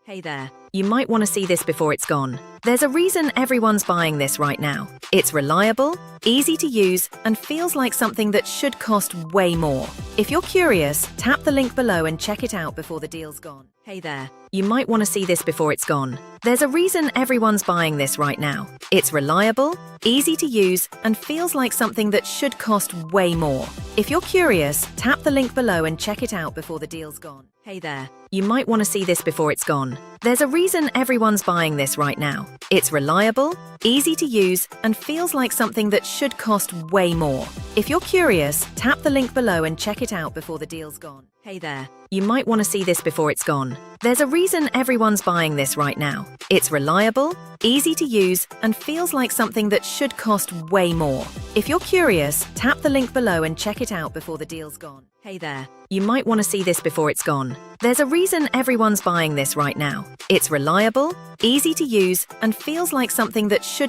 Hey there, you might want to see this before it's gone. There's a reason everyone's buying this right now. It's reliable, easy to use, and feels like something that should cost way more. If you're curious, tap the link below and check it out before the deal's gone. Hey there, you might want to see this before it's gone. There's a reason everyone's buying this right now. It's reliable, easy to use, and feels like something that should cost way more. If you're curious, tap the link below and check it out before the deal's gone. Hey there, you might want to see this before it's gone. There's a reason everyone's buying this right now. It's reliable, easy to use, and feels like something that should cost way more. If you're curious, tap the link below and check it out before the deal's gone. Hey there, you might want to see this before it's gone. There's a reason everyone's buying this right now. It's reliable, easy to use, and feels like something that should cost way more. If you're curious, tap the link below and check it out before the deal's gone. Hey there, you might want to see this before it's gone. There's a reason everyone's buying this right now. It's reliable, easy to use, and feels like something that should